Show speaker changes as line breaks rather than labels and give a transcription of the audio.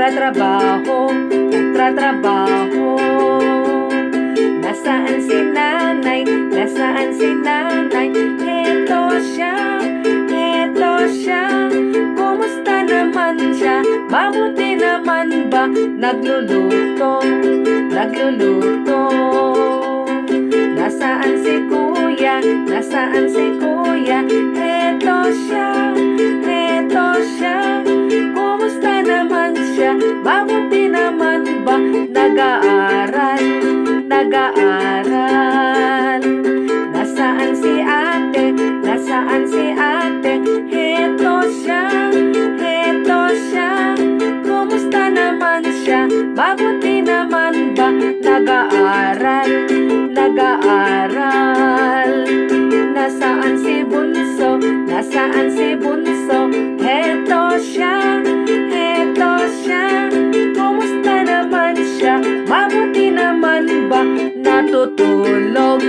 nagtratrabaho. Nasaan si nanay? Nasaan si nanay? Heto siya, kumusta naman siya? Mabuti naman ba? Nagluluto. Nasaan si kuya? Nasaan si kuya? Heto siya, kumusta naman siya? Mabuti naman ba? Nag-aaral. Nasaan si ate? Nasaan si ate? Heto siya, kumusta naman siya? Mabuti naman ba? Nag-aaral. Nasaan si bunso? Nasaan si bunso? Heto siya, kumusta naman siya? Mabuti naman ba? Natutulog.